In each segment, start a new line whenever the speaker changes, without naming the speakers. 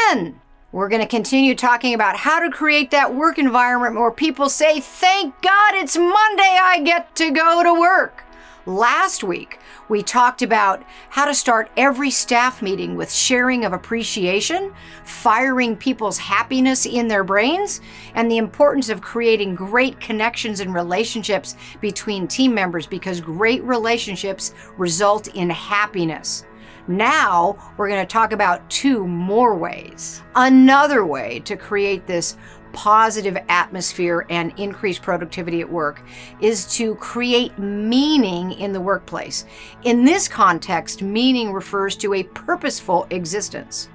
again. We're going to continue talking about how to create that work environment where people say, thank God it's Monday, I get to go to work. Last week, we talked about how to start every staff meeting with sharing of appreciation, firing people's happiness in their brains, and the importance of creating great connections and relationships between team members, because great relationships result in happiness. Now, we're going to talk about 2 more ways. Another way to create this positive atmosphere and increase productivity at work is to create meaning in the workplace. In this context, meaning refers to a purposeful existence.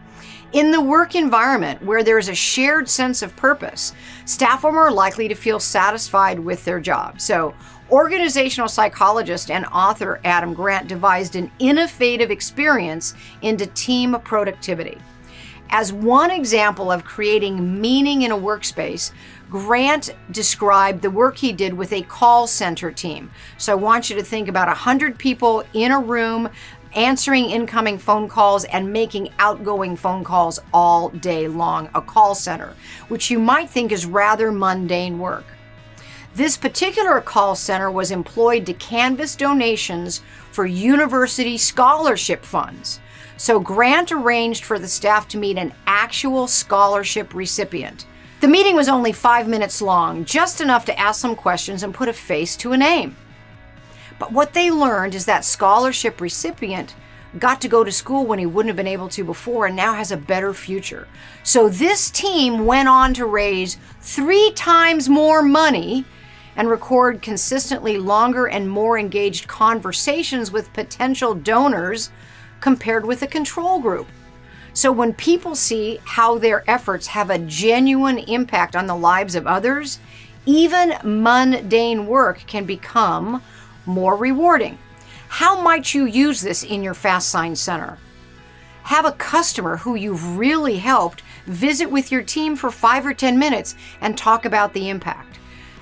In the work environment where there is a shared sense of purpose, staff are more likely to feel satisfied with their job. So, organizational psychologist and author Adam Grant devised an innovative experience into team productivity. As one example of creating meaning in a workspace, Grant described the work he did with a call center team. So I want you to think about 100 people in a room answering incoming phone calls and making outgoing phone calls all day long, a call center, which you might think is rather mundane work. This particular call center was employed to canvass donations for university scholarship funds. So Grant arranged for the staff to meet an actual scholarship recipient. The meeting was only 5 minutes long, just enough to ask some questions and put a face to a name. But what they learned is that scholarship recipient got to go to school when he wouldn't have been able to before and now has a better future. So this team went on to raise 3 times more money and record consistently longer and more engaged conversations with potential donors compared with a control group. So when people see how their efforts have a genuine impact on the lives of others, even mundane work can become more rewarding. How might you use this in your FASTSIGNS center? Have a customer who you've really helped visit with your team for 5 or 10 minutes and talk about the impact.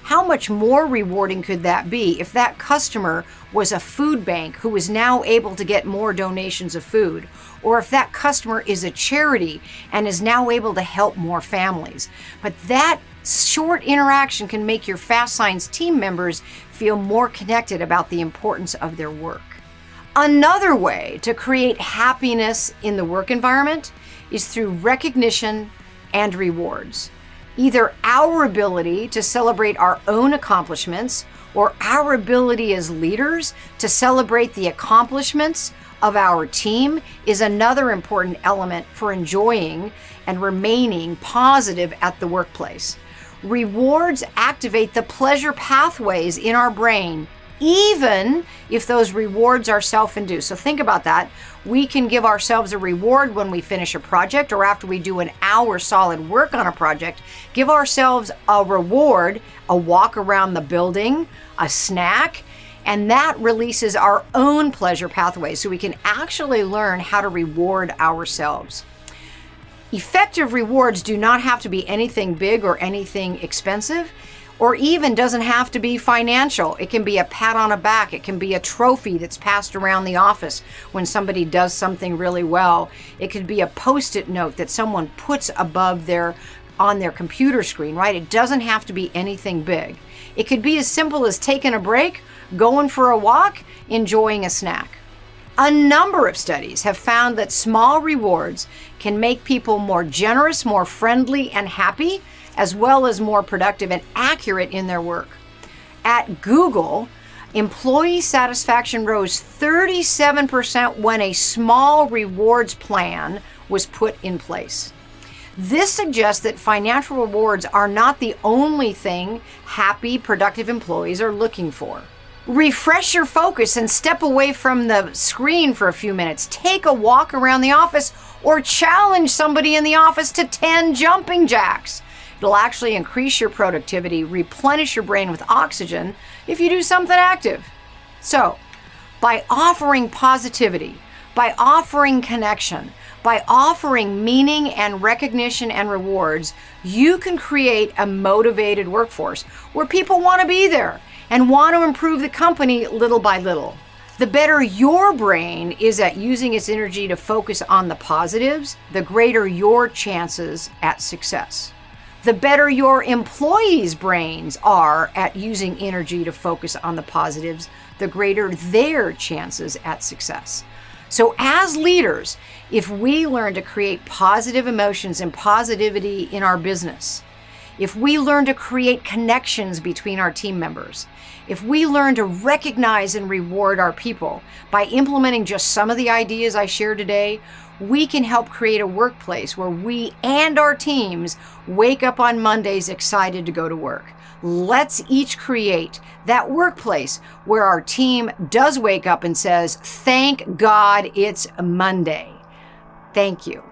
How much more rewarding could that be if that customer was a food bank who is now able to get more donations of food, or if that customer is a charity and is now able to help more families? But that short interaction can make your FASTSIGNS team members feel more connected about the importance of their work. Another way to create happiness in the work environment is through recognition and rewards. Either our ability to celebrate our own accomplishments or our ability as leaders to celebrate the accomplishments of our team is another important element for enjoying and remaining positive at the workplace. Rewards activate the pleasure pathways in our brain, even if those rewards are self-induced. So think about that. We can give ourselves a reward when we finish a project or after we do an hour solid work on a project. Give ourselves a reward, a walk around the building, a snack, and that releases our own pleasure pathways so we can actually learn how to reward ourselves. Effective rewards do not have to be anything big or anything expensive, or even doesn't have to be financial. It can be a pat on the back. It can be a trophy that's passed around the office when somebody does something really well. It could be a Post-it note that someone puts above on their computer screen, right? It doesn't have to be anything big. It could be as simple as taking a break, going for a walk, enjoying a snack. A number of studies have found that small rewards can make people more generous, more friendly, and happy, as well as more productive and accurate in their work. At Google, employee satisfaction rose 37% when a small rewards plan was put in place. This suggests that financial rewards are not the only thing happy, productive employees are looking for. Refresh your focus and step away from the screen for a few minutes. Take a walk around the office or challenge somebody in the office to 10 jumping jacks. It'll actually increase your productivity, replenish your brain with oxygen if you do something active. So, by offering positivity, by offering connection, by offering meaning and recognition and rewards, you can create a motivated workforce where people want to be there and want to improve the company little by little. The better your brain is at using its energy to focus on the positives, the greater your chances at success. The better your employees' brains are at using energy to focus on the positives, the greater their chances at success. So as leaders, if we learn to create positive emotions and positivity in our business, if we learn to create connections between our team members, if we learn to recognize and reward our people by implementing just some of the ideas I shared today, we can help create a workplace where we and our teams wake up on Mondays excited to go to work. Let's each create that workplace where our team does wake up and says, "Thank God it's Monday." Thank you.